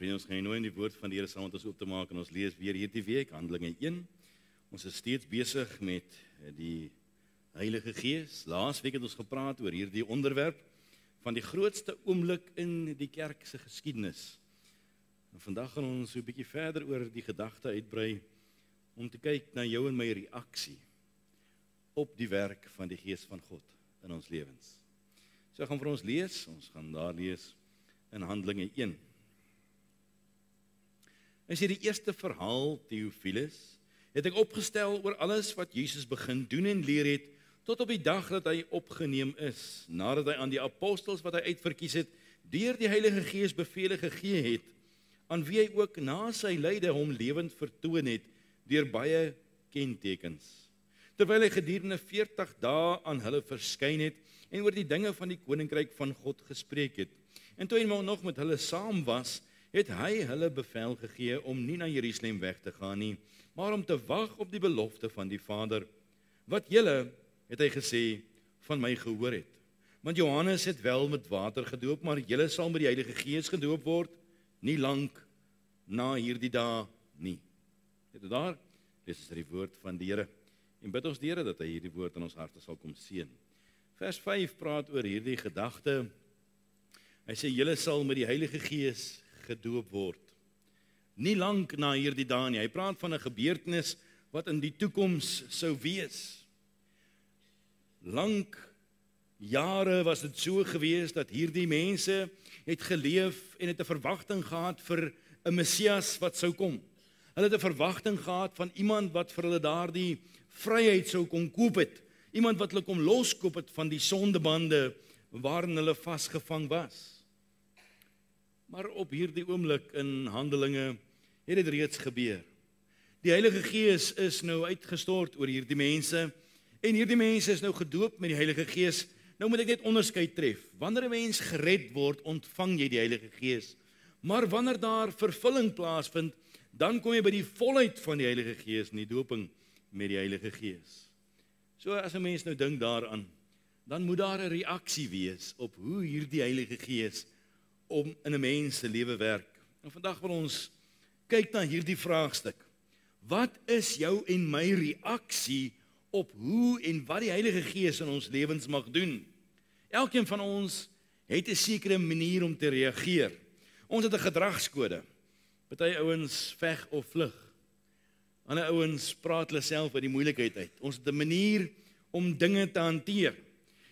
Vriende, ons gaan nou in die woord van die Here saam met ons oop te maak en ons lees weer hierdie week, Handelinge 1. Ons is steeds besig met die Heilige Gees. Laasweek het ons gepraat oor hierdie onderwerp van die grootste oomblik in die kerk se geskiedenis. En vandag gaan ons so 'n bietjie verder oor die gedagte uitbrei om te kyk na jou en my reaksie op die werk van die Gees van God in ons lewens. So ek gaan vir ons lees, ons gaan daar lees in Handelinge 1. As jy die eerste verhaal, Theophilus, het ek opgestel oor alles wat Jesus begin doen en leer het, tot op die dag dat hy opgeneem is, nadat hy aan die apostels wat hy uitverkies het, deur die Heilige Gees bevele gegee het, aan wie hy ook na sy lyde hom lewend vertoon het, deur baie kentekens. Terwyl hy gedurende 40 dae aan hulle verskyn het, en oor die dinge van die koninkryk van God gespreek het. En toe hy nog met hulle saam was, het hy hulle bevel gegee om nie na Jerusalem weg te gaan nie, maar om te wag op die belofte van die Vader, wat julle, het hy gesê, van my gehoor het. Want Johannes het wel met water gedoop, maar julle sal met die Heilige Gees gedoop word, nie lank na hierdie dae nie. Dit daar, dis is die woord van die Here, en bid ons die Here dat hy hierdie woord in ons harte sal kom seën. Vers 5 praat oor hierdie gedagte. Hy sê, julle sal met die Heilige Gees gedoop word. Nie lank na hierdie dae nie. Hy praat van 'n gebeurtenis wat in die toekoms sou wees. Lank jare was dit so gewees dat hierdie mense het geleef en het 'n verwagting gehad vir 'n Messias wat sou kom. Hulle het 'n verwagting gehad van iemand wat vir hulle daardie vryheid sou kom koop het. Iemand wat hulle kom loskoop het van die sondebande waarin hulle vasgevang was. Maar op hierdie oomblik in Handelinge het dit reeds gebeur. Die Heilige Gees is nou uitgestort oor hierdie mense, en hierdie mense is nou gedoop met die Heilige Gees. Nou moet ek net onderskeid tref. Wanneer 'n mens gered word, ontvang jy die Heilige Gees. Maar wanneer daar vervulling plaasvind, dan kom jy by die volheid van die Heilige Gees, in die doping met die Heilige Gees. So as 'n mens nou dink daaraan, dan moet daar 'n reaksie wees op hoe hierdie Heilige Gees om in 'n mens se lewe werk. En vandag wil ons kyk na hierdie vraagstuk. Wat is jou en my reaksie op hoe en wat die Heilige Gees in ons lewens mag doen? Elkeen van ons het 'n sekere manier om te reageer. Ons het 'n gedragskode. Party ouens veg of vlug. Ander ouens praat hulle self uit die moeilikheid uit. Ons het 'n manier om dinge te hanteer.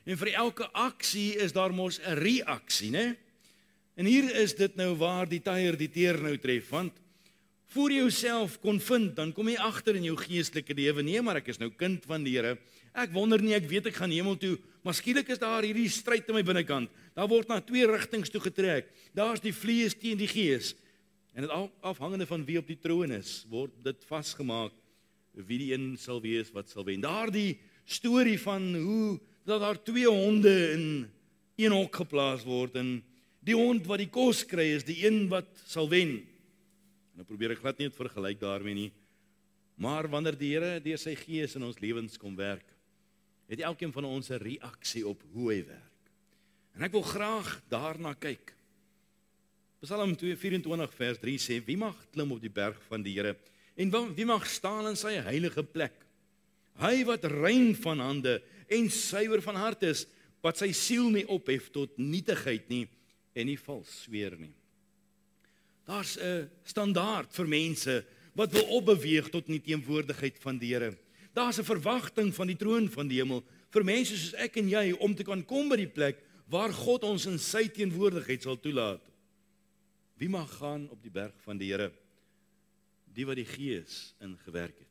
En vir elke aksie is daar mos 'n reaksie, né? En hier is dit nou waar die tyger die teer nou tref, want voor jy jouself kon vind, dan kom jy agter in jou geestelike lewe, nee, maar ek is nou kind van die Here. Ek wonder nie, ek weet ek gaan hemel toe, maar skielik is daar hierdie stryd in my binnekant. Daar word na twee rigtings toe getrek. Daar's die vlees teen die gees. En dit afhangende van wie op die troon is, word dit vasgemaak wie die een sal wees wat sal wen. Daardie storie van hoe dat daar 2 honde in een hok geplaas word en die hond wat die kos kry is die een wat sal wen. Nou probeer ek glad nie het vergelyk daarmee nie. Maar wanneer die Here deur sy Gees in ons lewens kom werk, het elkeen van ons 'n reaksie op hoe hy werk. En ek wil graag daarna kyk. Psalm 24 vers 3 sê, wie mag klim op die berg van die Here? En wie mag staan in sy heilige plek? Hy wat rein van hande en suiwer van hart is, wat sy siel nie ophef tot nietigheid nie, en nie vals sweer nie. Daar's 'n standaard vir mense wat wil opbeweeg tot die teenwoordigheid van die Here. Daar's 'n verwagting van die troon van die hemel vir mense soos ek en jy om te kan kom by die plek waar God ons in sy teenwoordigheid sal toelaat. Wie mag gaan op die berg van die Here? Die wat die Gees ingewerk het.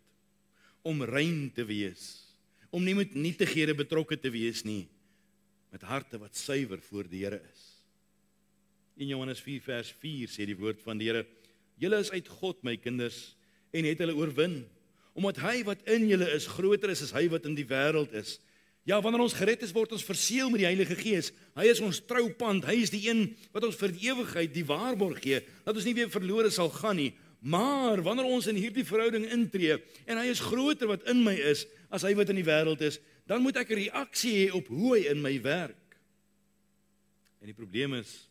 Om rein te wees, om nie met nietighede betrokke te wees nie, met harte wat suiwer voor die Here is. In Johannes 4 vers 4 sê die woord van die Here, julle is uit God my kinders, en het hulle oorwin, omdat hy wat in julle is, groter is as hy wat in die wêreld is. Ja, wanneer ons gered is, word ons verseël met die Heilige Gees. Hy is ons troupand, hy is die een wat ons vir die ewigheid die waarborg gee, dat ons nie weer verlore sal gaan nie. Maar wanneer ons in hierdie verhouding intree, en hy is groter wat in my is, as hy wat in die wêreld is, dan moet ek 'n reaksie hê op hoe hy in my werk. En die probleem is,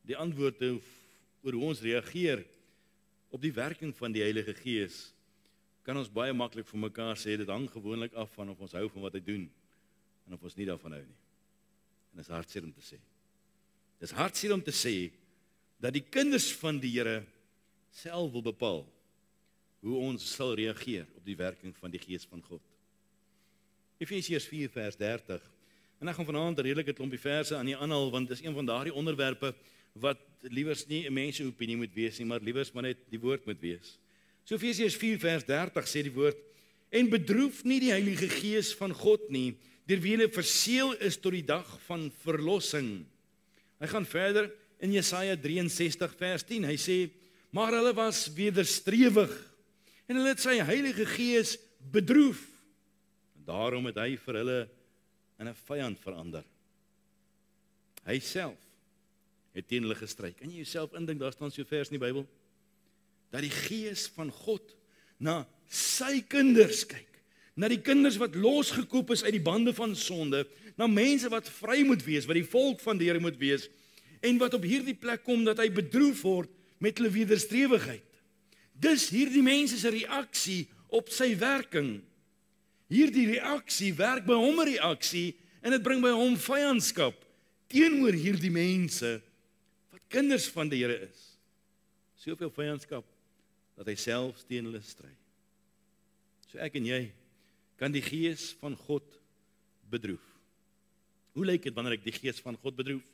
die antwoord oor hoe ons reageer op die werking van die Heilige Gees, kan ons baie maklik vir mekaar sê, dit hang gewoonlik af van of ons hou van wat hy doen, en of ons nie daarvan hou nie. En dit is hartseer om te sê. Dit is hartseer om te sê, dat die kinders van die Here self wil bepaal, hoe ons sal reageer op die werking van die Gees van God. Efesiërs 4 vers 30, en ek gaan vanaand 'n redelike klompie verse aan die aanhaal, want dit is een van daardie onderwerpe, wat liewers nie 'n menseopinie moet wees nie, maar liewers maar net die woord moet wees. So Efesiërs 4 vers 30 sê die woord, en bedroef nie die Heilige Gees van God nie, deur wie julle verseël is tot die dag van verlossing. Hy gaan verder in Jesaja 63 vers 10, hy sê, maar hulle was wederstrewig, en hulle het sy Heilige Gees bedroef, en daarom het hy vir hulle in 'n vyand verander. Hy self het teen hulle gestry. Kan jy jouself indink, daar staan so vers in die Bybel, dat die Gees van God na sy kinders kyk, na die kinders wat losgekoop is uit die bande van sonde, na mense wat vry moet wees, wat die volk van die Here moet wees, en wat op hierdie plek kom, dat hy bedroef word met hulle wederstrewigheid. Dis hierdie mense se reaksie op sy werking. Hierdie reaksie werk by hom 'n reaksie, en dit bring by hom vyandskap teenoor hierdie mense wat kinders van die Here is. Soveel vyandskap dat hy self teen hulle stry. So ek en jy kan die Gees van God bedroef. Hoe lyk dit wanneer ek die Gees van God bedroef?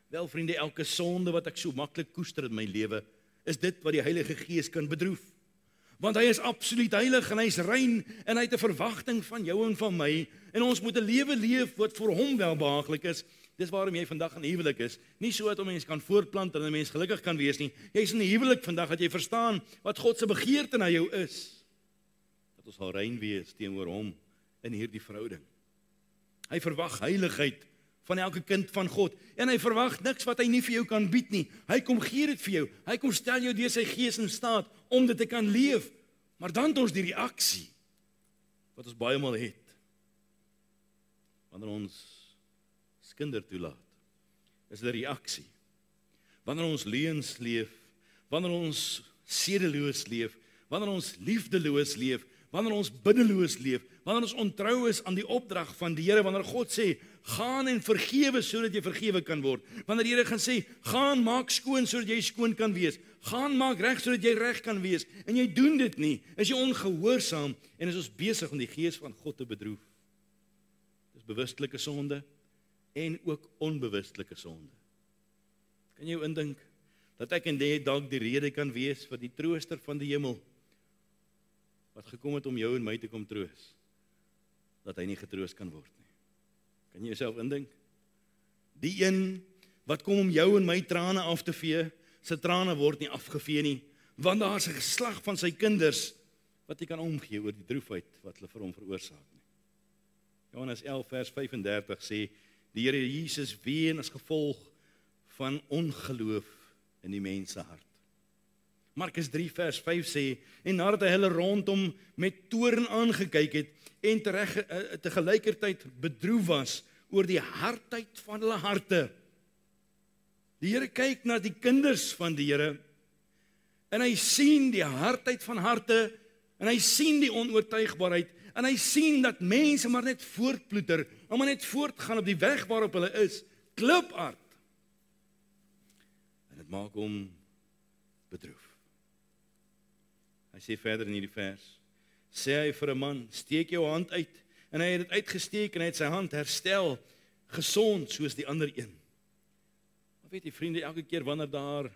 Wel vriende, elke sonde wat ek so maklik koester in my lewe, is dit wat die Heilige Gees kan bedroef. Want hy is absoluut heilig en hy is rein en hy het 'n verwagting van jou en van my, en ons moet 'n lewe leef wat vir hom welbehaaglik is. Dis waarom jy vandag in huwelik is, nie so dat 'n mens kan voortplant en 'n mens gelukkig kan wees nie. Jy's in 'n huwelik vandag dat jy verstaan wat God se begeerte na jou is. Dat ons sal rein wees teenoor hom in hierdie verhouding. Hy verwag heiligheid van elke kind van God, en hy verwag niks wat hy nie vir jou kan bied nie. Hy kom gee dit vir jou, hy kom stel jou deur sy Gees in staat om dit te kan leef, maar dan het ons die reaksie, wat ons baie maal het, wanneer ons kinder toelaat, is 'n reaksie. Wanneer ons leuns leef, wanneer ons sedeloos leef, wanneer ons liefdeloos leef, wanneer ons biddeloos leef, wanneer ons ontrou is aan die opdrag van die Here, wanneer God sê, gaan en vergewe sodat jy vergewe kan word. Wanneer die Here gaan sê, gaan maak skoon sodat jy skoon kan wees. Gaan maak reg sodat jy reg kan wees. En jy doen dit nie, is jy ongehoorsaam en is ons besig om die Gees van God te bedroef. Dis bewustelike sonde en ook onbewustelike sonde. Kan jy jou indink dat ek en jy dalk die rede kan wees vir die trooster van die hemel wat gekom het om jou en my te kom troos, dat hy nie getroos kan word nie. Kan jy jouself indink? Die een wat kom om jou en my trane af te vee, se trane word nie afgevee nie, want daar is 'n geslag van sy kinders wat nie kan omgee oor die droefheid wat hulle vir hom veroorsaak nie. Johannes 11 vers 35 sê, die Here Jesus ween as gevolg van ongeloof in die mense hart. Markus 3 vers 5 sê, en nadat hy hulle rondom met toorn aangekyk het, en tegelykertyd bedroef was oor die hardheid van hulle harte. Die Here kyk na die kinders van die Here, en hy sien die hardheid van harte, en hy sien die onoortuigbaarheid, en hy sien dat mense maar net voortploeter, en maar net voortgaan op die weg waarop hulle is, kliphard. En dit maak hom bedroef. Hy sê verder in hierdie vers, sê hy vir 'n man, steek jou hand uit, en hy het dit uitgesteek, en hy het sy hand herstel, gesond soos die ander een. Maar weet jy vriende, elke keer wanneer daar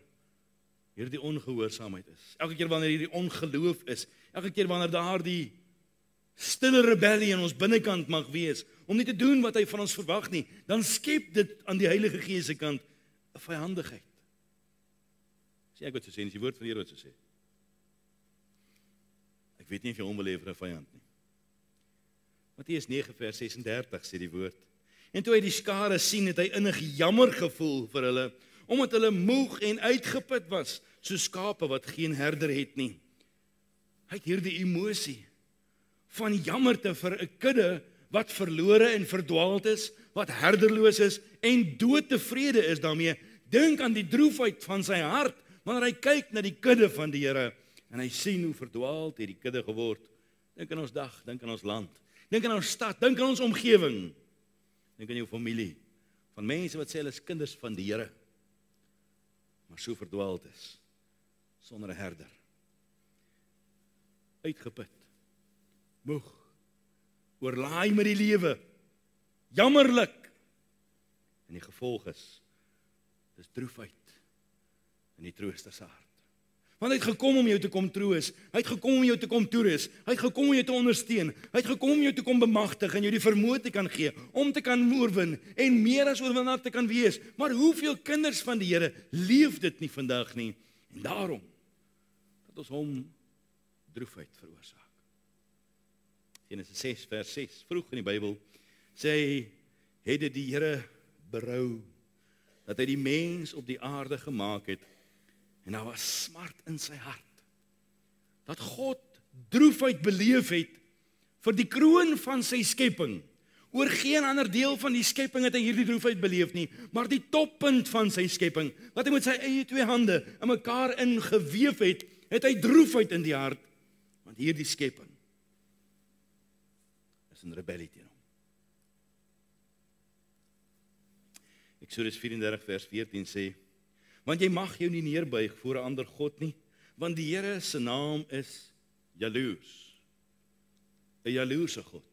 hierdie ongehoorsaamheid is, elke keer wanneer hierdie ongeloof is, elke keer wanneer daar die stille rebellie in ons binnekant mag wees, om nie te doen wat hy van ons verwag nie, dan skep dit aan die Heilige Gees se kant 'n vyandigheid. Sê ek wat so sê, dis die woord van die Here wat so sê. Ek weet nie of jy hom wil hê vir 'n vyand nie. Matteus 9 vers 36 sê die woord. En toe hy die skare sien, het hy innig jammer gevoel vir hulle, omdat hulle moeg en uitgeput was, so skape wat geen herder het nie. Hy het hierdie emosie van jammerte vir 'n kudde wat verlore en verdwaald is, wat herderloos is en doodtevrede is daarmee. Dink aan die droefheid van sy hart wanneer hy kyk na die kudde van die Here en hy sien hoe verdwaald het die kudde geword. Dink aan ons dag, dink aan ons land, dink aan ons stad, dink aan ons omgewing. Dink aan jou familie, van mense wat sê hulle is kinders van die Here, maar so verdwaald is, sonder 'n herder. Uitgeput, moeg, oorlaai met die lewe, jammerlik. En die gevolg is, dis droefheid in die trooster se hart. Want hy het gekom om jou te kom troos, hy het gekom om jou te kom toerus, hy het gekom om jou te ondersteun, hy het gekom om jou te kom bemagtig en jou die vermoë te kan gee, om te kan oorwin en meer as oorwinnaar te kan wees. Maar hoeveel kinders van die Here leef dit nie vandag nie, en daarom dat ons hom droefheid veroorsaak. Genesis 6 vers 6, vroeg in die Bybel, sê hy, het dit die Here berou, dat hy die mens op die aarde gemaak het, en daar was smart in sy hart, dat God droefheid beleef het, vir die kroon van sy skepping. Oor geen ander deel van die skepping het hy hierdie droefheid beleef nie, maar die toppunt van sy skepping, wat hy met sy eie 2 hande in mekaar ingeweef het, het hy droefheid in die hart, want hierdie skepping is in rebellie teen hom. Eksodus 34 vers 14 sê, want jy mag jou nie neerbuig voor 'n ander God nie, want die Here se naam is jaloers. 'n Jaloerse God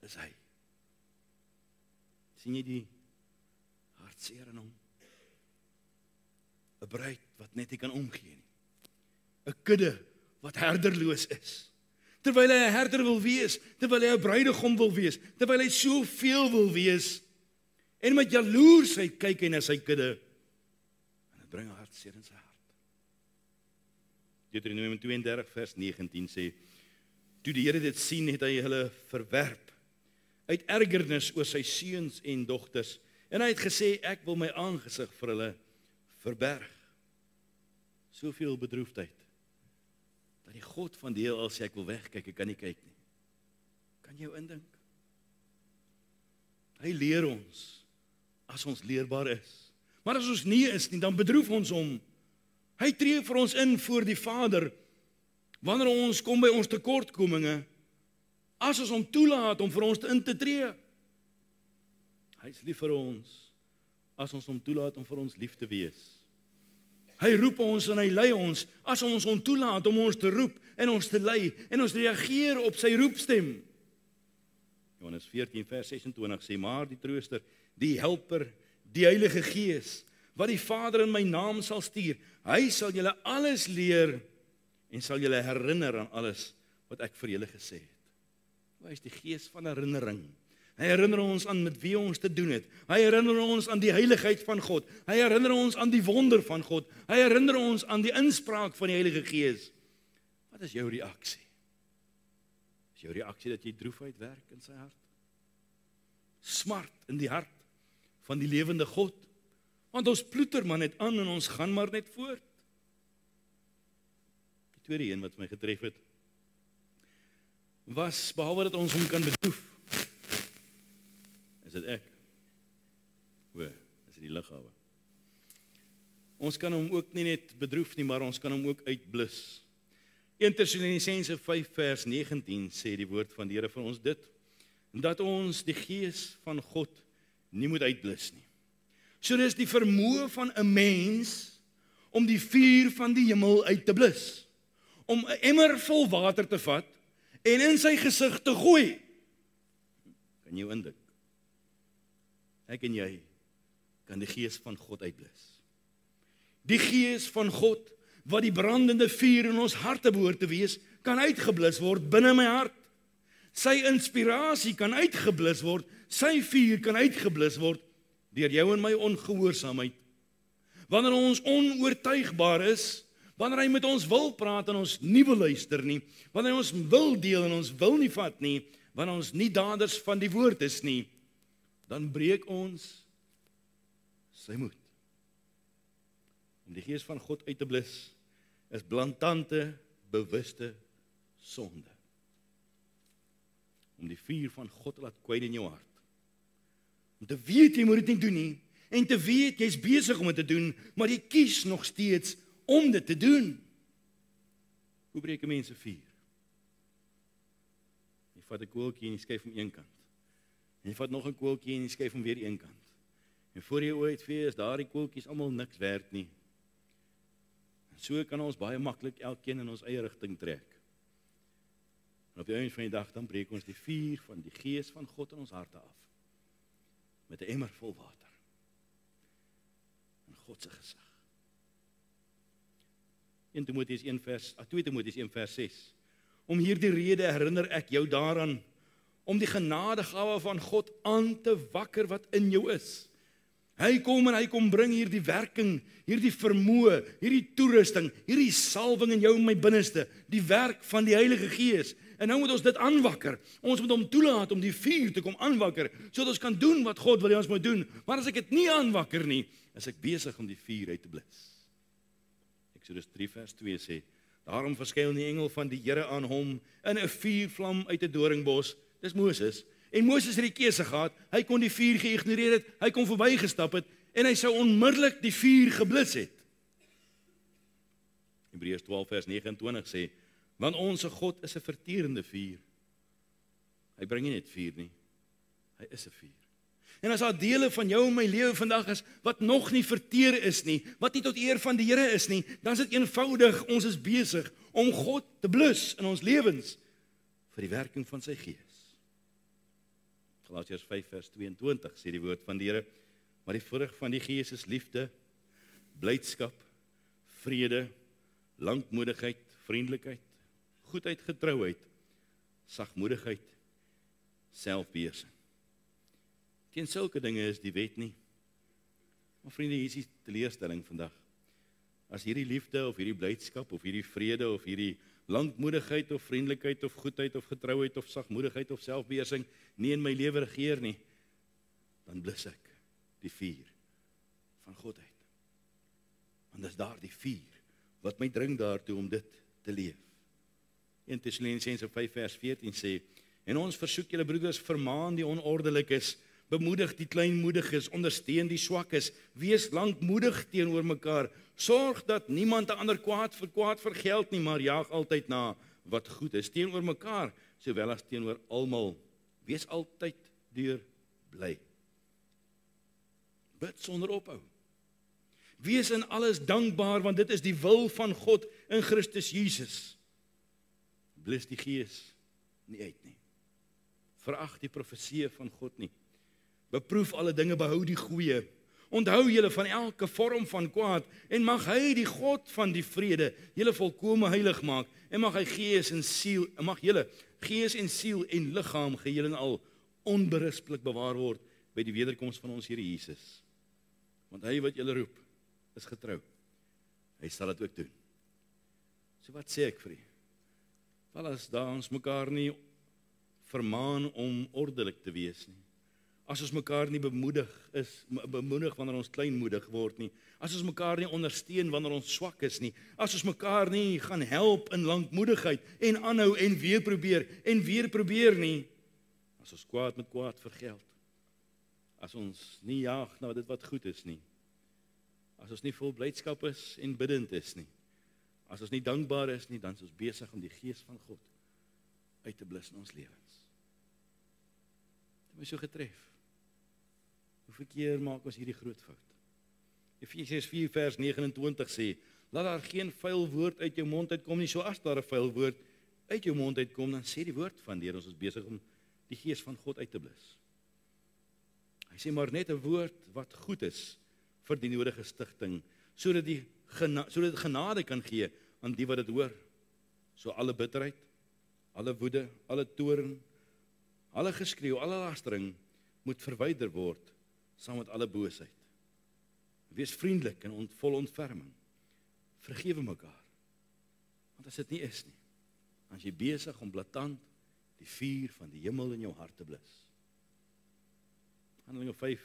is hy. Sien jy die hartseer in hom? 'n bruid wat net nie kan omgee nie. 'n kudde wat herderloos is. Terwyl hy 'n herder wil wees, terwyl hy 'n bruidegom wil wees, terwyl hy soveel wil wees, en met jaloersheid kyk hy na sy kudde, bring hartseer in sy hart. Deuteronomium 32 vers 19 sê, toe die Here dit sien, het hy hulle verwerp, uit ergernis oor sy seuns en dogters, en hy het gesê, ek wil my aangesig vir hulle verberg. Soveel bedroefdheid, dat die God van die heelal sê, ek wil wegkyk, ek kan nie kyk nie. Kan jy jou indink? Hy leer ons, as ons leerbaar is. Maar as ons nie is nie, dan bedroef ons hom. Hy tree vir ons in voor die Vader, wanneer ons kom by ons tekortkominge, as ons hom toelaat om vir ons in te tree. Hy is lief vir ons, as ons hom toelaat om vir ons lief te wees. Hy roep ons en hy lei ons, as ons hom toelaat om ons te roep en ons te lei, en ons reageer op sy roepstem. Johannes 14 vers 26 sê, maar die trooster, die helper, die Heilige Gees, wat die Vader in my naam sal stuur, hy sal julle alles leer, en sal julle herinner aan alles, wat ek vir julle gesê het. Hy is die Gees van herinnering, Hy herinner ons aan met wie ons te doen het. Hy herinner ons aan die heiligheid van God. Hy herinner ons aan die wonder van God. Hy herinner ons aan die inspraak van die Heilige Gees. Wat is jou reaksie? Is jou reaksie dat jy droefheid werk in sy hart? Smart in die hart van die lewende God? Want ons ploeter maar net aan en ons gaan maar net voort. Die tweede een wat my getref het, was, behalwe dat ons hom kan bedroef, is dit ek. Is dit die liggawe. Ons kan hom ook nie net bedroef nie, maar ons kan hom ook uitblus. 1 Tessalonisense 5 vers 19 sê die woord van die Here vir ons dit, dat ons die Gees van God nie moet uitblus nie. So dis die vermoë van 'n mens om die vuur van die hemel uit te blus, om 'n emmer vol water te vat en in sy gesig te gooi. Kan jy indink? Ek en jy kan die Gees van God uitblus. Die Gees van God, wat die brandende vuur in ons harte behoort te wees, kan uitgeblus word binne my hart. Sy inspirasie kan uitgeblus word, sy vuur kan uitgeblus word deur jou en my ongehoorsaamheid. Wanneer ons onoortuigbaar is, wanneer hy met ons wil praat en ons nie wil luister nie, wanneer ons wil deel en ons wil nie vat nie, wanneer ons nie daders van die woord is nie, dan breek ons sy moed. Om die Gees van God uit te blus, is blankante, bewuste sonde. Om die vuur van God te laat kwyt in jou hart. Om te weet jy moet dit nie doen nie, en te weet jy's besig om dit te doen, maar jy kies nog steeds om dit te doen. Hoe breek 'n mens 'n vuur? Jy vat 'n koeltjie en jy skuif hom een kant. En jy vat nog 'n koeltjie en jy skuif hom weer een kant. En voor jy ooit weet, is daardie koeltjies almal niks werd nie. En so kan ons baie maklik elkeen in ons eie rigting trek. En op die einde van die dag, dan breek ons die vuur van die Gees van God in ons harte af. Met 'n emmer vol water. In God se gesig. 2 Timoteus 1 vers 6. Om hierdie rede herinner ek jou daaraan, om die genadegawe van God aan te wakker wat in jou is. Hy kom bring hierdie werking, hierdie vermoë, hierdie toerusting, hierdie salwing in jou en my binneste, die werk van die Heilige Gees. En nou moet ons dit aanwakker. Ons moet hom toelaat om die vuur te kom aanwakker, sodat ons kan doen wat God wil hê ons moet doen. Maar as ek dit nie aanwakker nie, is ek besig om die vuur uit te blus. Eksodus 3 vers 2 sê, daarom verskyn die engel van die Here aan hom in 'n vuurvlam uit 'n doringbos. Dis Moses. En Moses het die keuse gehad, hy kon die vuur geïgnoreer het, hy kon verbygestap het, en hy sou onmiddellik die vuur geblus het. Hebreërs 12 vers 29 sê, want onse God is 'n verterende vuur. Hy bring nie net vuur nie, hy is 'n vuur. En as daar dele van jou en my lewe vandag is, wat nog nie verteer is nie, wat nie tot eer van die Here is nie, dan is dit eenvoudig, ons is besig om God te blus in ons lewens, vir die werking van sy Gees. Galasiërs 5 vers 22 sê die woord van die Here, maar die vrug van die Gees is liefde, blydskap, vrede, lankmoedigheid, vriendelikheid, goedheid, getrouheid, sagmoedigheid, selfbeheersing. Teen sulke dinge is die wet nie. Maar vriende, hier is die teleurstelling vandag. As hierdie liefde of hierdie blydskap of hierdie vrede of hierdie lankmoedigheid of vriendelikheid of goedheid of getrouheid of sagmoedigheid of selfbeheersing nie in my lewe regeer nie, dan blus ek die vuur van God uit. Want dis daar die vuur wat my dring daartoe om dit te leef. 1 Tessalonisense 5 vers 14 sê, en ons versoek julle broeders, vermaan die onordelikes, bemoedig die kleinmoediges, ondersteun die swakkes, wees lankmoedig teenoor mekaar, sorg dat niemand 'n ander kwaad vir kwaad vergeld nie, maar jaag altyd na wat goed is, teenoor mekaar, sowel as teenoor almal. Wees altyd deur bly. Bid sonder ophou. Wees in alles dankbaar, want dit is die wil van God in Christus Jesus. Blus die Gees nie uit nie. Verag die profeseë van God nie. Beproef alle dinge, behou die goeie. Onthou julle van elke vorm van kwaad, en mag hy die God van die vrede julle volkome heilig maak, en mag hy gees en siel en liggaam geheel en al onberispelik bewaar word by die wederkoms van ons Here Jesus. Want hy wat julle roep, is getrou. Hy sal dit ook doen. So wat sê ek vir u? Wel, as daar ons mekaar nie vermaan om ordelik te wees nie, as ons mekaar nie bemoedig wanneer ons kleinmoedig word nie, as ons mekaar nie ondersteun wanneer ons swak is nie, as ons mekaar nie gaan help in lankmoedigheid en aanhou en weer probeer nie, as ons kwaad met kwaad vergeld, as ons nie jaag na dit wat goed is nie, as ons nie vol blydskap is en bidend is nie, as ons nie dankbaar is nie, dan is ons besig om die Gees van God uit te blus in ons lewens. Dit het my so getref. Hoeveel keer maak ons hierdie groot fout? Efesiërs 4 vers 29 sê, laat daar geen vuil woord uit jou mond uitkom nie, so as daar 'n vuil woord uit jou mond uitkom, dan sê die woord van die Here, ons is besig om die Gees van God uit te blus. Hy sê maar net 'n woord wat goed is vir die nodige stigting, sodat dit genade kan gee aan die wat dit hoor. So alle bitterheid, alle woede, alle toorn, alle geskreeu, alle lastering moet verwyder word, saam met alle boosheid. Wees vriendelik en vol ontferming. Vergewe mekaar. Want as dit nie is nie, dan is jy besig om blaatant die vuur van die hemel in jou hart te blus. Handelinge 5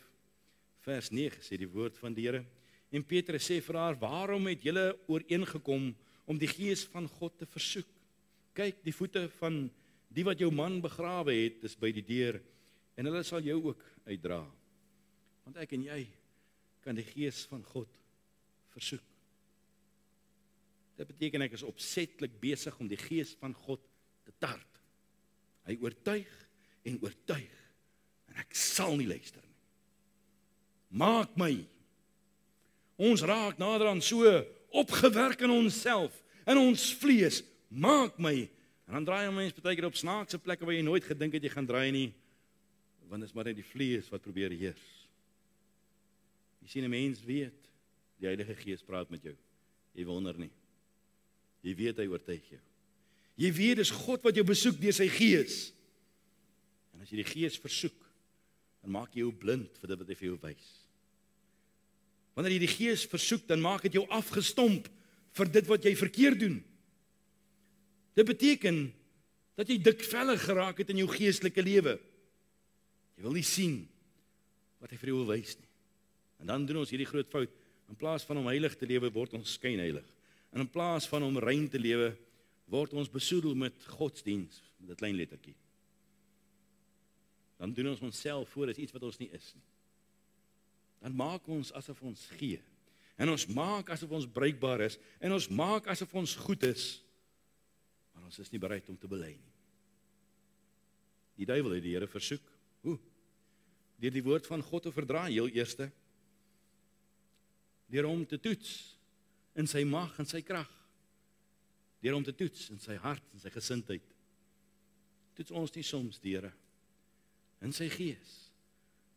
vers 9 sê die woord van die Here, en Petrus sê vir haar, waarom het julle ooreengekom om die Gees van God te versoek? Kyk, die voete van die wat jou man begrawe het, is by die deur, en hulle sal jou ook uitdra. Want ek en jy kan die Gees van God versoek. Dit beteken ek is opsetlik besig om die Gees van God te tart. Hy oortuig, en ek sal nie luister nie. Maak my. Ons raak nader aan so opgewerk in onsself, in ons vlees. Maak my. En dan draai 'n mens baie keer op snaakse plekke waar jy nooit gedink het jy gaan draai nie, want dit is maar net die vlees wat probeer heers. Jy sien, 'n mens weet, die Heilige Gees praat met jou. Jy wonder nie. Jy weet hy oortuig jou. Jy weet, dis God wat jou besoek deur sy Gees. En as jy die Gees versoek, dan maak jy jou blind vir dit wat hy vir jou wys. Wanneer jy die Gees versoek, dan maak dit jou afgestomp vir dit wat jy verkeerd doen. Dit beteken dat jy dikvellig geraak het in jou geestelike lewe. Jy wil nie sien wat hy vir jou wil wys nie. En dan doen ons hierdie groot fout. In plaas van om heilig te lewe, word ons skynheilig. En in plaas van om rein te lewe, word ons besoedel met godsdiens, met 'n klein lettertjie. Dan doen ons onsself voor as iets wat ons nie is nie. Dan maak ons asof ons gee. En ons maak asof ons bruikbaar is. En ons maak asof ons goed is. Maar ons is nie bereid om te bely nie. Die duiwel het die Here versoek. Hoe? Deur die woord van God te verdraai, heel eerste. Deur hom te toets in sy mag en sy krag. Deur hom te toets in sy hart en sy gesindheid. Toets ons nie soms die Here in sy Gees.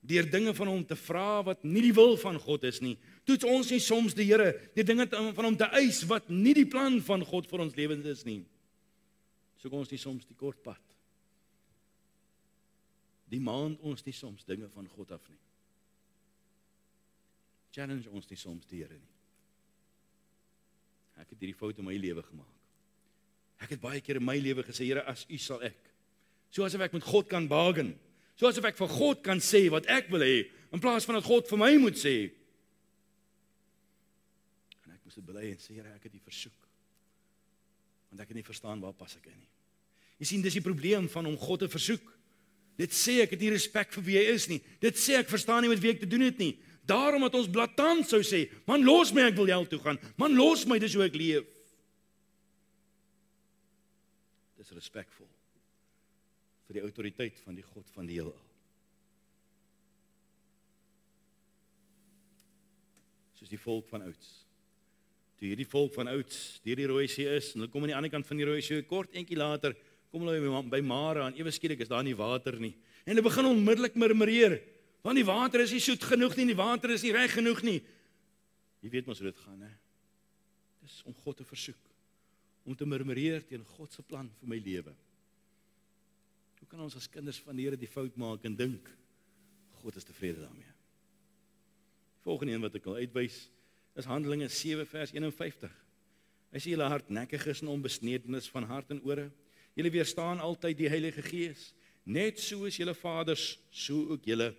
Deur dinge van hom te vra wat nie die wil van God is nie. Toets ons nie soms die Here deur dinge van hom te eis wat nie die plan van God vir ons lewens is nie. Soek ons nie soms die kort pad. Die maand ons nie soms dinge van God af nie. Challenge ons nie soms die Here nie. Ek het hierdie fout in my lewe gemaak. Ek het baie keer in my lewe gesê, Here, as U sal ek. So asof ek met God kan bargain. So asof ek vir God kan sê wat ek wil hê, in plaas van dat God vir my moet sê. En ek moes dit bely en sê, Here, ek het U versoek. Want ek het nie verstaan waar pas ek in nie. Jy sien, dis die probleem van om God te versoek. Dit sê ek het nie respek vir wie hy is nie. Dit sê ek verstaan nie met wie ek te doen het nie. Daarom dat ons blaatant sou sê, man, los my, ek wil hel toe gaan. Man, los my, dis hoe ek leef. Dis respekvol vir die autoriteit van die God van die heelal. Soos die volk van ouds. Toe hierdie volk van ouds deur die Rooi See is, en hulle kom aan die ander kant van die Rooi See, kort entjie later, kom hulle by Mara, en ewe skielik is daar nie water nie. En hulle begin onmiddellik murmureer, want die water is nie soet genoeg nie, die water is nie reg genoeg nie. Jy weet mos hoe dit gaan, hè? Dis om God te versoek, om te murmureer teen God se plan vir my lewe. Hoe kan ons as kinders van die Here die fout maak en dink, God is tevrede daarmee? Volgende een wat ek wil uitwys, is Handelinge 7 vers 51. Hy sê julle hardnekkig is en onbesnedenis van hart en ore. Julle weerstaan altyd die Heilige Gees. Net soos julle vaders, so ook julle.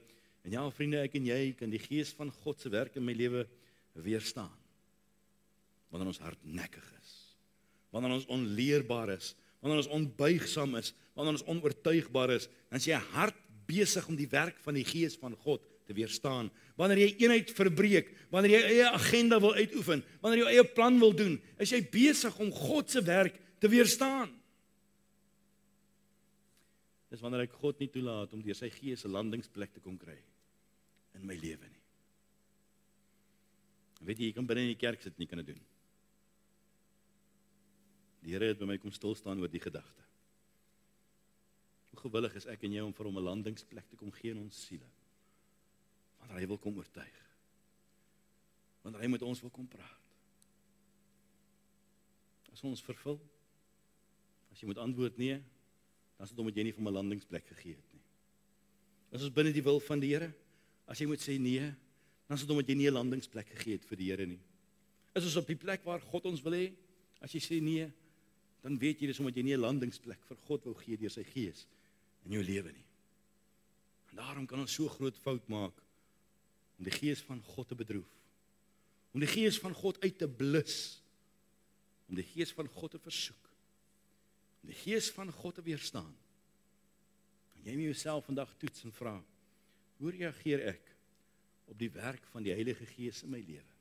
En ja, vriende, ek en jy kan die Gees van God se werk in my lewe weerstaan. Wanneer ons hardnekkig is, wanneer ons onleerbaar is, wanneer ons onbuigsaam is, wanneer ons onoortuigbaar is, dan is jy hard besig om die werk van die Gees van God te weerstaan. Wanneer jy eenheid verbreek, wanneer jy eie agenda wil uitoefen, wanneer jy eie plan wil doen, is jy besig om God se werk te weerstaan. Dis wanneer ek God nie toelaat om deur sy Gees 'n landingsplek te kon kry in my lewe nie. Weet jy kan binne in die kerk sit nie kan dit doen. Die Here het by my kom stil staan oor die gedagte. Hoe gewillig is ek en jy om vir hom 'n landingsplek te kom gee in ons siele? Wanneer hy wil kom oortuig. Wanneer hy met ons wil kom praat. As ons vervul, as jy moet antwoord nee, dan is dit omdat jy nie vir hom 'n landingsplek gegee het nie. As ons binne die wil van die Here, as jy moet sê nee, dan is dit omdat jy nie 'n landingsplek gegee het vir die Here nie. Is ons op die plek waar God ons wil hê, as jy sê nee, dan weet jy dis omdat jy nie 'n landingsplek vir God wou gee deur sy Gees in jou lewe nie. En daarom kan ons so groot fout maak om die Gees van God te bedroef, om die Gees van God uit te blus, om die Gees van God te versoek, om die Gees van God te weerstaan. En jy moet jouself vandag toets en vra, hoe reageer ek op die werk van die Heilige Gees in my lewe?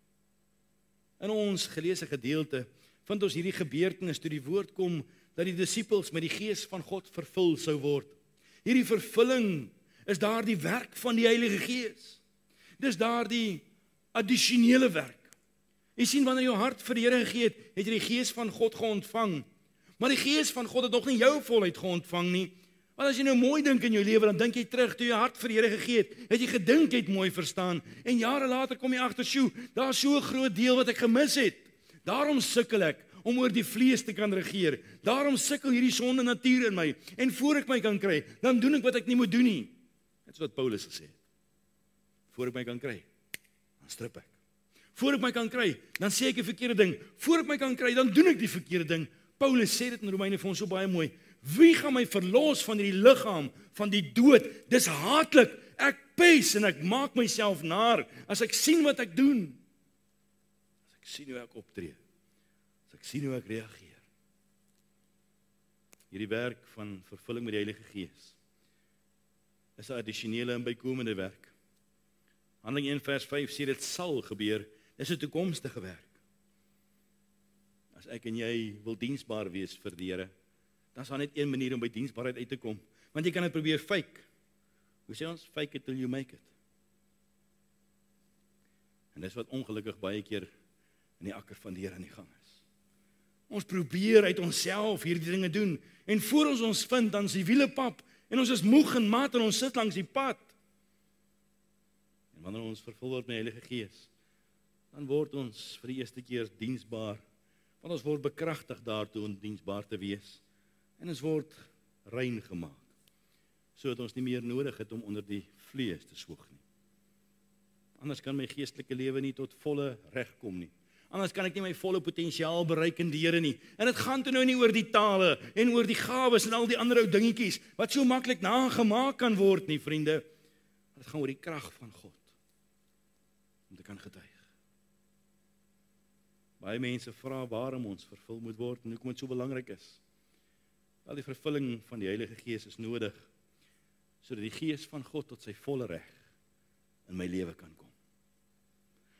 In ons geleesde gedeelte vind ons hierdie gebeurtenis toe die woord kom dat die disippels met die Gees van God vervul sou word. Hierdie vervulling is daardie werk van die Heilige Gees. Dis daardie addisionele werk. Jy sien, wanneer jou hart vir die Here gegee het, het jy die Gees van God geontvang. Maar die Gees van God het nog nie jou voluit geontvang nie. Want as jy nou mooi dink in jou lewe, dan dink jy terug toe jy hart vir die Here gegee het jy gedink jy het mooi verstaan. En jare later kom jy agter, sjoe, daar's so 'n groot deel wat ek gemis het. Daarom sukkel ek om oor die vlees te kan regeer. Daarom sukkel hierdie sonde natuur in my. En voor ek my kan kry, dan doen ek wat ek nie moet doen nie. Dit is wat Paulus gesê het. Voor ek my kan kry, dan strip ek. Voor ek my kan kry, dan sê ek die verkeerde ding. Voor ek my kan kry, dan doen ek die verkeerde ding. Paulus sê dit in Romeine vir ons so baie mooi. Wie gaan my verlos van hierdie liggaam, van die dood? Dis haatlik. Ek pes en ek maak myself naar as ek sien wat ek doen. As ek sien hoe ek optree. As ek sien hoe ek reageer. Hierdie werk van vervulling met die Heilige Gees is 'n addisionele en bykomende werk. Handelinge 1 vers 5 sê dit sal gebeur. Dis 'n toekomstige werk. As ek en jy wil diensbaar wees vir die Here, dan is daar net een manier om by diensbaarheid uit te kom. Want jy kan dit probeer fake. Hoe sê ons? Fake it till you make it. En dis wat ongelukkig baie keer in die akker van die Here aan die gang is. Ons probeer uit onsself hierdie dinge doen. En voor ons vind, dan is die wiele pap. En ons is moeg en mat en ons sit langs die pad. En wanneer ons vervul word met die Heilige Gees, dan word ons vir die eerste keer diensbaar. Want ons word bekragtig daartoe om diensbaar te wees. En ons word rein gemaak, sodat ons nie meer nodig het om onder die vlees te swoeg nie. Anders kan my geestelike lewe nie tot volle reg kom nie. Anders kan ek nie my volle potensiaal bereik in die Here nie. En dit gaan toe nou nie oor die tale en oor die gawes en al die ander ou dingetjies wat so maklik nagemaak kan word nie, vriende. Dit gaan oor die krag van God om te kan getuig. Baie mense vra waarom ons vervul moet word en hoekom dit so belangrik is. Al die vervulling van die Heilige Gees is nodig, sodat die Gees van God tot sy volle reg in my lewe kan kom.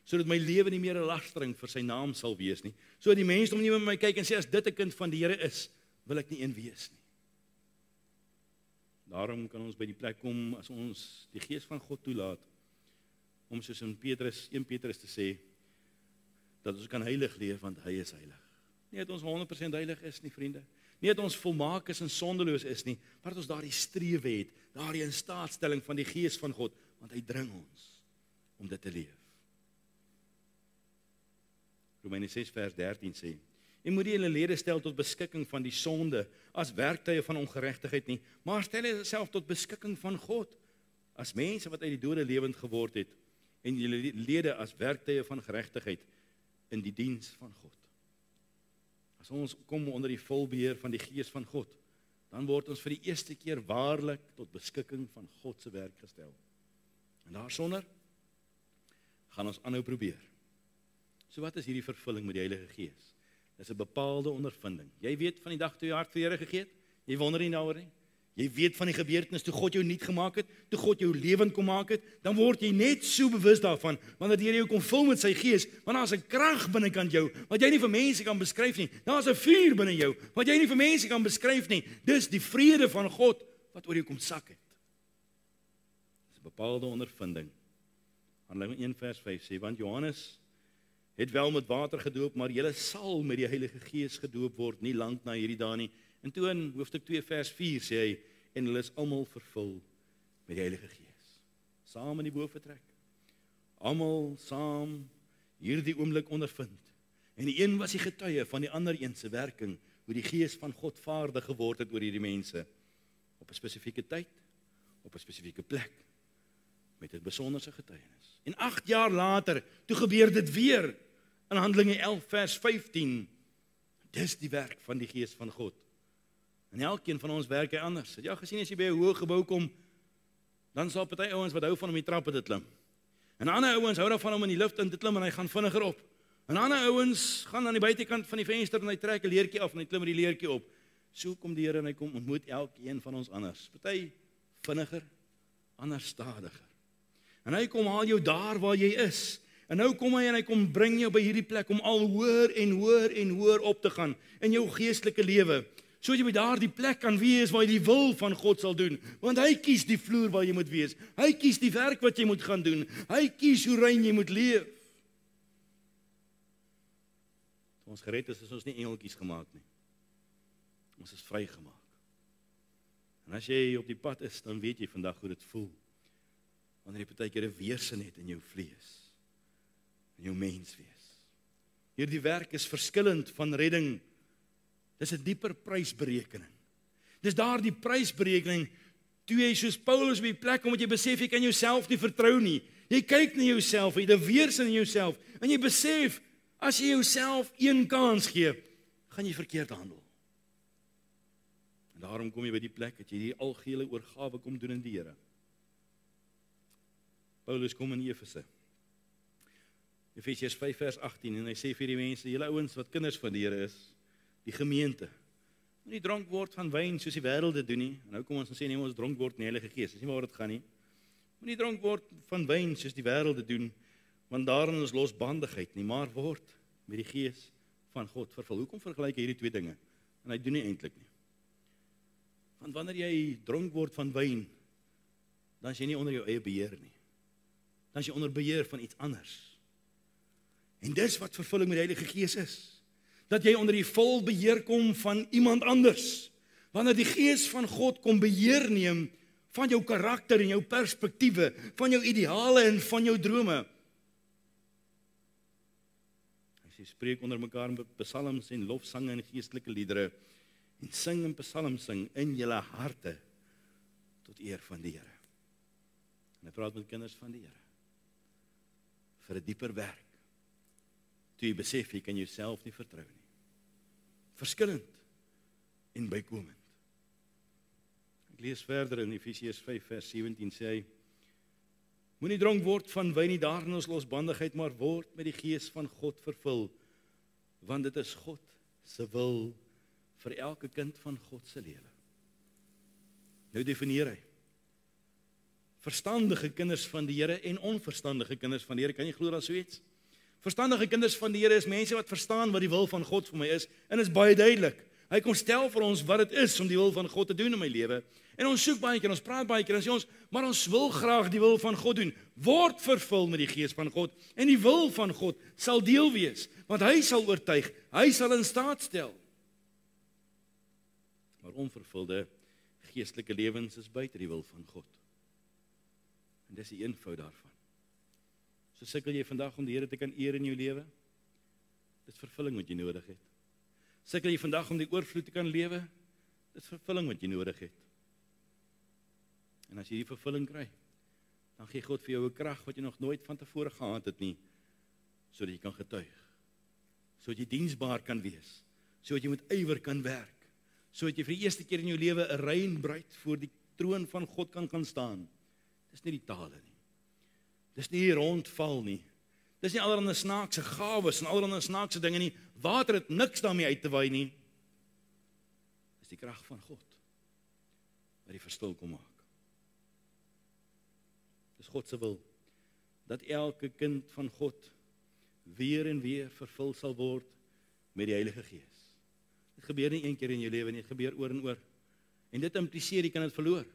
Sodat my lewe nie meer 'n lastering vir sy naam sal wees nie. Sodat die mense om nie met my kyk en sê, as dit 'n kind van die Here is, wil ek nie een wees nie. Daarom kan ons by die plek kom, as ons die Gees van God toelaat, om soos in 1 Petrus te sê, dat ons kan heilig leef, want hy is heilig. Nie dat ons 100% heilig is nie, vriende. Nie dat ons volmaak is en sondeloos is nie, maar dat ons daardie strewe het, daardie instaatstelling van die Gees van God, want hy dring ons om dit te leef. Romeine 6 vers 13 sê, en moet nie hulle lede stel tot beskikking van die sonde as werktuie van ongeregtigheid nie, maar stel jouself tot beskikking van God as mense wat uit die dode lewend geword het en julle lede as werktuie van geregtigheid in die diens van God. As ons kom onder die volbeheer van die Gees van God, dan word ons vir die eerste keer waarlik tot beskikking van God se werk gestel. En daarsonder gaan ons aanhou probeer. So wat is hierdie vervulling met die Heilige Gees? Dis 'n bepaalde ondervinding. Jy weet van die dag toe jy hart vir die Here gegee het, jy wonder nie daaroor nie. Jy weet van die gebeurtenis toe God jou nuut gemaak het, toe God jou lewend kom maak het, dan word jy net so bewus daarvan, wanneer die Here jou kom vul met sy Gees, want daar's 'n krag binnekant jou, wat jy nie vir mense kan beskryf nie. Daar's 'n vuur binne jou, wat jy nie vir mense kan beskryf nie. Dis die vrede van God, wat oor jou kom sak het. Dis 'n bepaalde ondervinding. Handelinge 1 vers 5 sê, want Johannes het wel met water gedoop, maar julle sal met die Heilige Gees gedoop word, nie lank na hierdie dae nie. En toe in hoofstuk 2 vers 4 sê hy, en hulle is almal vervul met die Heilige Gees. Saam in die boefretrek. Almal saam hierdie oomblik ondervind. En die een was die getuie van die ander een se werking, hoe die Gees van God vaardig geword het oor hierdie mense, op 'n spesifieke tyd, op 'n spesifieke plek, met 'n besonderse getuienis. En 8 jaar later, toe gebeur dit weer, in Handelinge 11 vers 15, dis die werk van die Gees van God. En elkeen van ons werk hy anders. Het jy al gesien as jy by 'n hoë gebou kom, dan sal party ouens wat hou van om die trappe te klim. En ander ouens hou daarvan om in die lift in te klim en hy gaan vinniger op. En ander ouens gaan aan die buitekant van die venster en hy trek 'n leertjie af en hy klim met die leertjie op. So kom die Here en hy kom ontmoet elkeen van ons anders. Party vinniger, ander stadiger. En hy kom haal jou daar waar jy is. En nou kom hy en hy kom bring jou by hierdie plek om al hoër en hoër en hoër op te gaan in jou geestelike lewe. So jy by daardie plek kan wees waar jy die wil van God sal doen. Want hy kies die vloer waar jy moet wees. Hy kies die werk wat jy moet gaan doen. Hy kies hoe rein jy moet leef. Toe ons gered is ons nie engeltjies gemaak nie. Ons is vrygemaak. En as jy op die pad is, dan weet jy vandag hoe dit voel. Wanneer jy partykeer 'n weerstand het in jou vlees, in jou menswees. Hierdie werk is verskillend van redding. Dis 'n dieper prysberekening. Dis daardie prysberekening toe jy soos Paulus by die plek omdat jy besef jy kan jouself nie vertrou nie. Jy kyk na jouself, jy het 'n weerstand in jouself en jy besef as jy jouself een kans gee, gaan jy verkeerd handel. En daarom kom jy by die plek dat jy die algehele oorgawe kom doen in die Here. Paulus kom in Efesiërs 5 vers 18 en hy sê vir die mense, julle ouens wat kinders van die Here is, die gemeente, moenie dronk word van wyn soos die wêreld dit doen nie. En nou kom ons en sê nee, ons dronk word in die Heilige Gees. Dis nie waar dit gaan nie. Moenie dronk word van wyn soos die wêreld dit doen, want daarin is losbandigheid nie, maar word met die Gees van God vervul. Hoekom vergelyk hy hierdie twee dinge? En hy doen nie eintlik nie. Want wanneer jy dronk word van wyn, dan is jy nie onder jou eie beheer nie. Dan is jy onder beheer van iets anders. En dis wat vervulling met die Heilige Gees is. Dat jy onder die vol beheer kom van iemand anders. Wanneer die Gees van God kom beheer neem van jou karakter en jou perspektiewe, van jou ideale en van jou drome. As jy spreek onder mekaar met psalms en lofsange en geestelike liedere en sing en psalms sing in julle harte tot eer van die Here. En hy praat met kinders van die Here vir 'n dieper werk. Toe jy besef, jy kan jouself nie vertrou nie. Verskillend en bykomend. Ek lees verder in Efesiërs 5 vers 17 sê hy, moenie dronk word van wyn nie, daarin is losbandigheid, maar word met die Gees van God vervul, want dit is God se wil vir elke kind van God se lewe. Nou definieer hy. Verstandige kinders van die Here en onverstandige kinders van die Here, kan jy glo daar so iets? Verstandige kinders van die Here is mense wat verstaan wat die wil van God vir my is, en is baie duidelik. Hy kom stel vir ons wat dit is om die wil van God te doen in my lewe. En ons soek baie keer, ons praat baie keer, en sê ons, maar ons wil graag die wil van God doen. Word vervul met die Gees van God, en die wil van God sal deel wees, want hy sal oortuig, hy sal in staat stel. Maar onvervulde geestelike lewens is buite die wil van God. En dis die eenvoud daarvan. So sukkel jy vandag om die Here te kan eer in jou lewe? Dis vervulling wat jy nodig het. Sukkel jy vandag om die oorvloed te kan lewe? Dis vervulling wat jy nodig het. En as jy die vervulling kry, dan gee God vir jou 'n krag wat jy nog nooit van tevore gehad het nie, sodat jy kan getuig, sodat jy diensbaar kan wees, sodat jy met ywer kan werk, sodat jy vir die eerste keer in jou lewe 'n rein bruid voor die troon van God kan staan. Dis nie die tale nie. Dis nie die rondval nie. Dis nie allerlei snaakse gawes en allerlei snaakse dinge nie. Water het niks daarmee uit te waai nie. Dis die krag van God wat die verskil kom maak. Dis God se wil dat elke kind van God weer en weer vervul sal word met die Heilige Gees. Dit gebeur nie een keer in jou lewe nie, dit gebeur oor en oor. En dit impliseer jy kan dit verloor.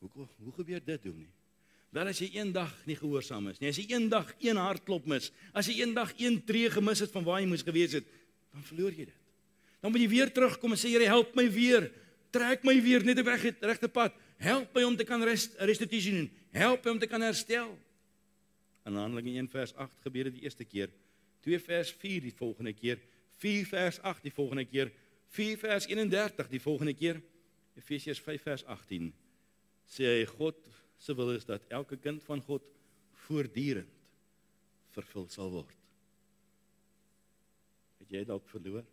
Hoe gebeur dit doen nie? Wel as jy een dag nie gehoorsaam is nie, as jy een dag een hartklop mis, as jy een dag een tree gemis het van waar jy moes gewees het, dan verloor jy dit. Dan moet jy weer terugkom en sê, Here, help my weer, trek my weer net op regte pad, help my om te kan restituisie doen, help my om te kan herstel. In Handelinge 1 vers 8 gebeur dit die eerste keer, 2 vers 4 die volgende keer, 4 vers 8 die volgende keer, 4 vers 31 die volgende keer, Efesiërs 5 vers 18, sê hy, God se wil is dat elke kind van God voortdurend vervul sal word. Het jy dalk verloor?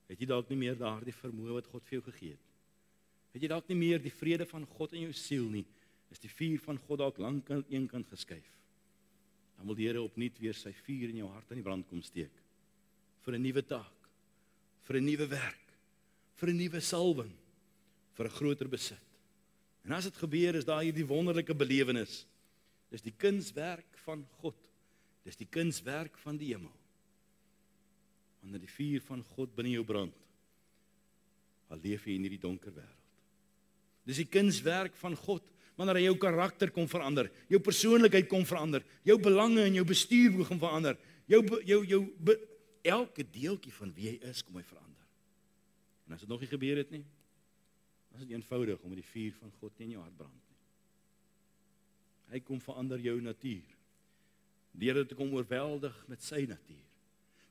Het jy dalk nie meer daardie vermoë wat God vir jou gegee het? Het jy dalk nie meer die vrede van God in jou siel nie? Is die vuur van God dalk lank aan een kant geskuif? Dan wil die Here opnuut weer sy vuur in jou hart aan die brand kom steek. Vir 'n nuwe taak, vir 'n nuwe werk, vir 'n nuwe salwing, vir 'n groter besit. En as dit gebeur, is daar hierdie wonderlike belewenis. Dis die kunswerk van God. Dis die kunswerk van die hemel. Wanneer die vuur van God binne jou brand, al leef jy in hierdie donker wêreld. Dis die kunswerk van God, wanneer hy jou karakter kom verander, jou persoonlikheid kom verander, jou belange en jou bestuur begin verander, elke deeltjie van wie jy is, kom hy verander. En as dit nog nie gebeur het nie, dan is dit eenvoudig om die vuur van God nie in jou hart brand nie. Hy kom verander jou natuur, deur dit te kom oorweldig met sy natuur.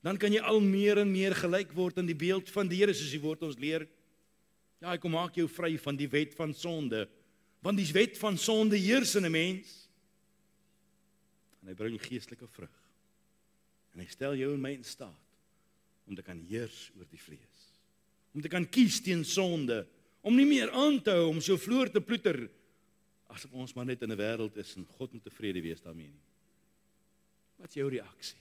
Dan kan jy al meer en meer gelyk word aan die beeld van die Here, soos die woord ons leer. Ja, hy kom maak jou vry van die wet van sonde, want die wet van sonde heers in 'n mens. En hy bring geestelike vrug. En hy stel jou en my in staat om te kan heers oor die vlees. Om te kan kies teen sonde, om nie meer aan te hou om so vloer te ploeter, asof ons maar net in 'n wêreld is en God moet tevrede wees daarmee nie. Wat is jou reaksie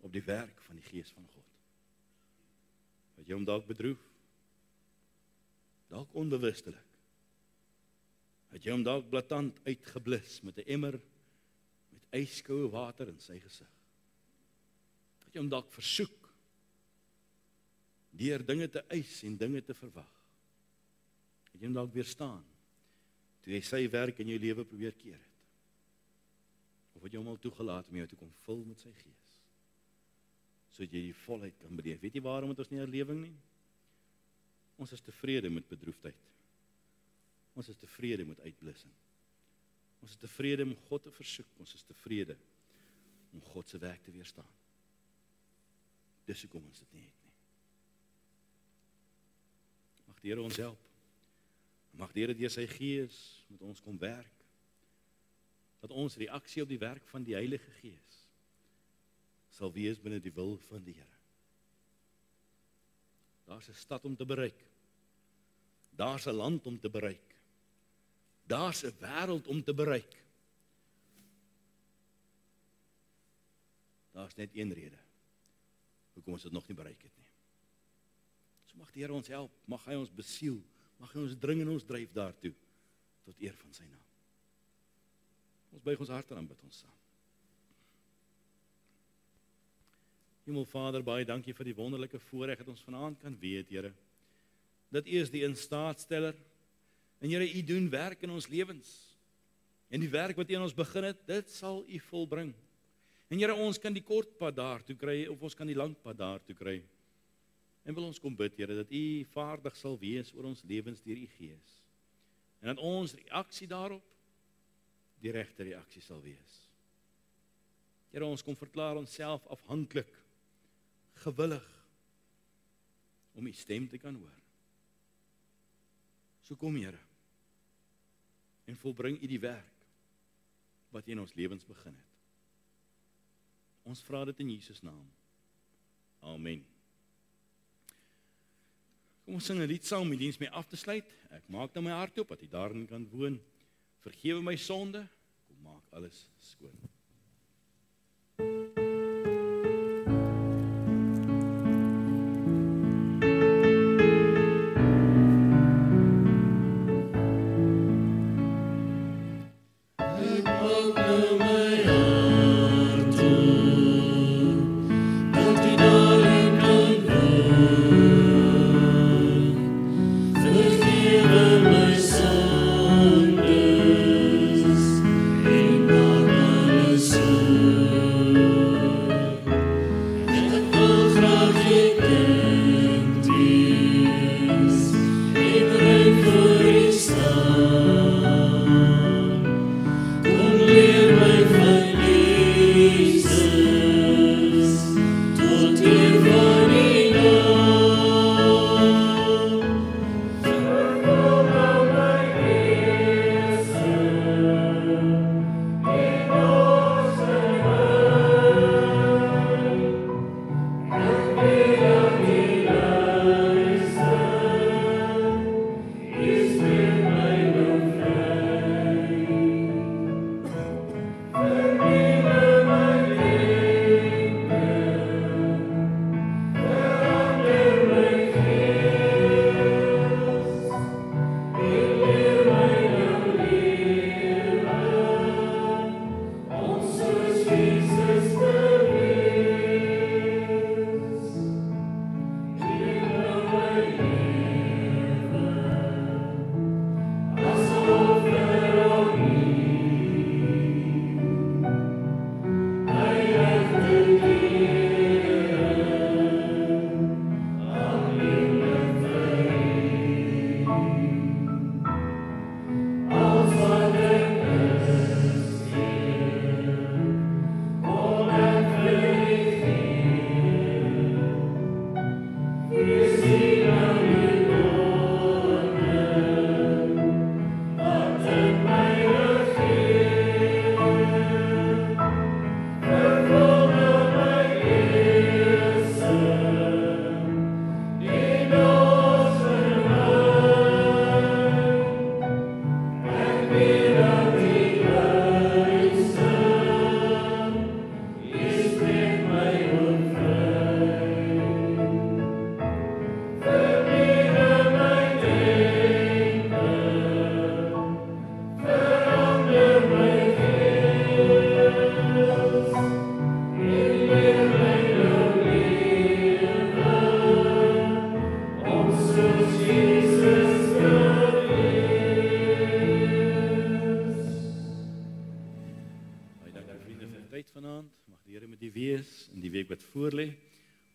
op die werk van die Gees van God? Het jy hom dalk bedroef? Dalk onbewustelik? Het jy hom dalk blaatant uitgeblus met 'n emmer met ijskoue water in sy gesig? Het jy hom dalk versoek deur dinge te eis en dinge te verwag? Het jy hom dalk weerstaan toe hy sy werk in jou lewe probeer keer het? Of het jy hom al toegelaat om jou te kom vul met sy Gees, sodat jy die volheid kan beleef? Weet jy waarom het ons nie herlewing nie? Ons is tevrede met bedroefdheid. Ons is tevrede met uitblissing. Ons is tevrede om God te versoek. Ons is tevrede om God se werk te weerstaan. Dis hoekom ons dit nie het nie. Mag die Here ons help. Mag die Here deur sy Gees met ons kom werk. Dat ons reaksie op die werk van die Heilige Gees sal wees binne die wil van die Here. Daar's 'n stad om te bereik. Daar's 'n land om te bereik. Daar's 'n wêreld om te bereik. Daar's net een rede hoekom ons dit nog nie bereik het nie. So mag die Here ons help, mag hy ons besiel, mag hy ons dring en ons dryf daartoe, tot eer van sy naam. Ons buig ons harte aan, bid ons saam. Hemelvader, baie dankie vir die wonderlike voorreg dat ons vanaand kan weet, Here, dat U is die instaatsteller, en Here, U doen werk in ons lewens, en die werk wat U in ons begin het, dit sal U volbring. En Here, ons kan die kort pad daartoe kry, of ons kan die lang pad daartoe kry. En wil ons kom bid, Here, dat U vaardig sal wees oor ons lewens deur U Gees. En dat ons reaksie daarop die regte reaksie sal wees. Here, ons kom verklaar onsself afhanklik, gewillig, om U stem te kan hoor. So kom, Here, en volbring U die werk, wat U in ons lewens begin het. Ons vra dit in Jesus naam. Amen. Kom ons sing 'n lied saam om die diens mee af te sluit. Ek maak nou my hart oop, dat U daarin kan woon. Vergewe my sonde, kom maak alles skoon.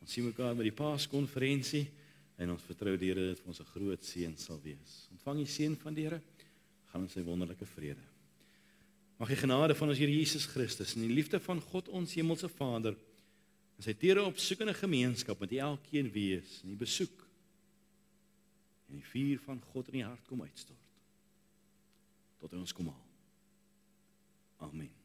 Ons sien mekaar met die Paaskonferensie en ons vertrou die Here dat vir ons 'n groot seën sal wees. Ontvang die seën van die Here, gaan in sy wonderlike vrede. Mag die genade van ons Here Jesus Christus en die liefde van God ons hemelse Vader en sy teere opsoekende gemeenskap met elkeen wees en die besoek en die vuur van God in die hart kom uitstort. Tot ons kom haal. Amen.